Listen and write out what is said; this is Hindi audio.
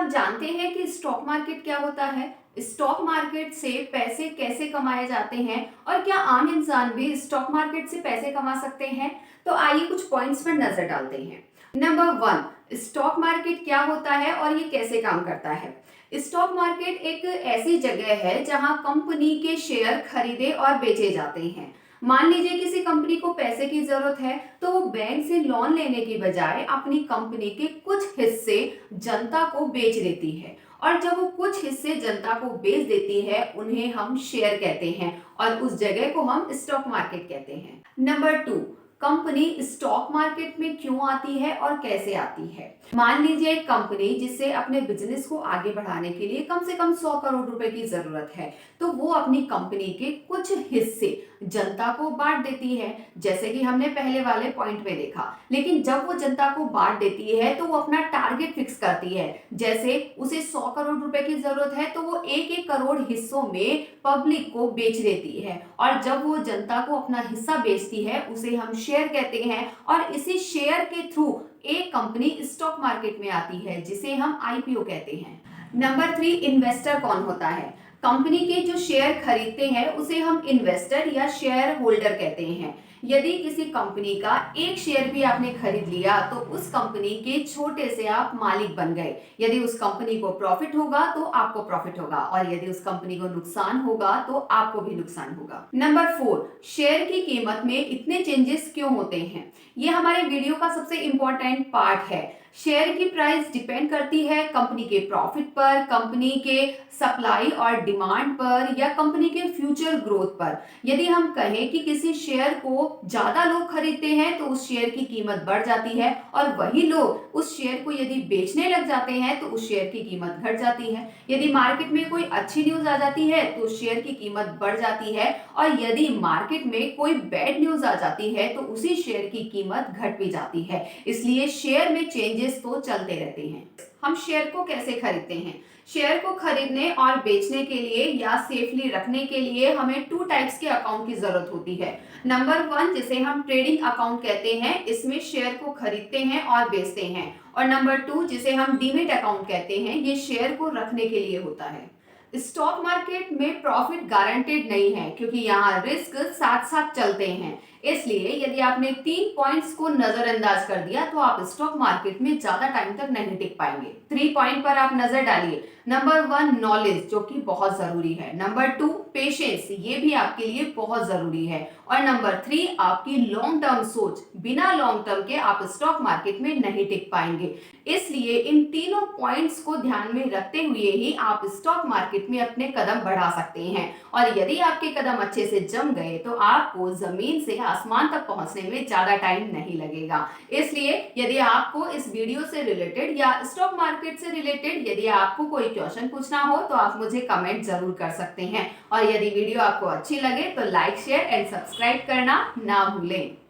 आप जानते हैं कि स्टॉक मार्केट क्या होता है? स्टॉक मार्केट से पैसे कैसे कमाए जाते हैं और क्या आम इंसान भी स्टॉक मार्केट से पैसे कमा सकते हैं? तो आइए कुछ पॉइंट्स पर नजर डालते हैं। नंबर 1, स्टॉक मार्केट क्या होता है और ये कैसे काम करता है? स्टॉक मार्केट एक ऐसी जगह है जहां कंपनी के शेयर खरीदे और बेचे जाते हैं। मान लीजिए किसी कंपनी को पैसे की जरूरत है तो वो बैंक से लोन लेने की बजाय अपनी कंपनी के कुछ हिस्से जनता को बेच देती है, और जब वो कुछ हिस्से जनता को बेच देती है उन्हें हम शेयर कहते हैं और उस जगह को हम स्टॉक मार्केट कहते हैं। नंबर 2, कंपनी स्टॉक मार्केट में क्यों आती है और कैसे आती है? मान लीजिए एक कंपनी जिससे अपने बिजनेस को आगे बढ़ाने के लिए कम से कम 100 करोड़ रुपए की जरूरत है, तो वो अपनी कंपनी के कुछ हिस्से जनता को बांट देती है, जैसे कि हमने पहले वाले पॉइंट में देखा। लेकिन जब वो जनता को बांट देती है तो वो अपना टारगेट फिक्स करती है। जैसे उसे 100 करोड़ रुपए की जरूरत है तो वो 1-1 करोड़ हिस्सों में पब्लिक को बेच देती है, और जब वो जनता को अपना हिस्सा बेचती है उसे हम शेयर कहते हैं, और इसी शेयर के थ्रू एक कंपनी स्टॉक मार्केट में आती है जिसे हम आईपीओ कहते हैं। नंबर 3, इन्वेस्टर कौन होता है? कंपनी के जो शेयर खरीदते हैं उसे हम इन्वेस्टर या शेयर होल्डर कहते हैं। यदि किसी कंपनी का एक शेयर भी आपने खरीद लिया तो उस कंपनी के छोटे से आप मालिक बन गए। यदि उस कंपनी को प्रॉफिट होगा तो आपको प्रॉफिट होगा, और यदि उस कंपनी को नुकसान होगा तो आपको भी नुकसान होगा। नंबर 4, शेयर की कीमत में इतने चेंजेस क्यों होते हैं? ये हमारे वीडियो का सबसे इंपॉर्टेंट पार्ट है। शेयर की प्राइस डिपेंड करती है कंपनी के प्रॉफिट पर, कंपनी के सप्लाई और डिमांड पर, या कंपनी के फ्यूचर ग्रोथ पर। यदि हम कहें कि किसी शेयर को ज्यादा लोग खरीदते हैं तो उस शेयर की कीमत बढ़ जाती है, और वही लोग उस शेयर को यदि बेचने लग जाते हैं तो उस शेयर की कीमत घट जाती है। यदि मार्केट में कोई अच्छी न्यूज आ जाती है तो उस शेयर की कीमत बढ़ जाती है, और यदि मार्केट में कोई बैड न्यूज आ जाती है तो उसी शेयर की कीमत घट भी जाती है। इसलिए शेयर में चेंजेस तो चलते रहते हैं। हम शेयर को कैसे खरीदते हैं? शेयर को खरीदने और बेचने के लिए या सेफली रखने के लिए हमें 2 टाइप्स के अकाउंट की जरूरत होती है। नंबर 1, जिसे हम ट्रेडिंग अकाउंट कहते हैं, इसमें शेयर को खरीदते हैं और बेचते हैं। और नंबर 2, जिसे हम डीमैट अकाउंट कहते हैं, ये शेयर को रखने के लिए होता है। स्टॉक मार्केट में प्रॉफिट गारंटेड नहीं है क्योंकि यहाँ रिस्क साथ साथ चलते हैं। इसलिए यदि आपने 3 पॉइंट्स को नजरअंदाज कर दिया तो आप स्टॉक मार्केट में ज्यादा टाइम तक नहीं टिक पाएंगे। 3 पॉइंट पर आप नजर डालिए। नंबर 1, नॉलेज, जो कि बहुत जरूरी है। नंबर 2, पेशेंस, ये भी आपके लिए बहुत जरूरी है। और नंबर 3, आपकी लॉन्ग टर्म सोच। बिना लॉन्ग टर्म के आप स्टॉक मार्केट में नहीं टिक पाएंगे। इसलिए इन तीनों पॉइंट्स को ध्यान में रखते हुए ही आप स्टॉक मार्केट में अपने कदम बढ़ा सकते हैं, और यदि आपके कदम अच्छे से जम गए तो आपको जमीन से आसमान तक पहुंचने में ज्यादा टाइम नहीं लगेगा। इसलिए यदि आपको इस वीडियो से रिलेटेड या स्टॉक मार्केट से रिलेटेड यदि आपको कोई क्वेश्चन पूछना हो तो आप मुझे कमेंट जरूर कर सकते हैं, और यदि वीडियो आपको अच्छी लगे तो लाइक, शेयर एंड सब्सक्राइब करना ना भूलें।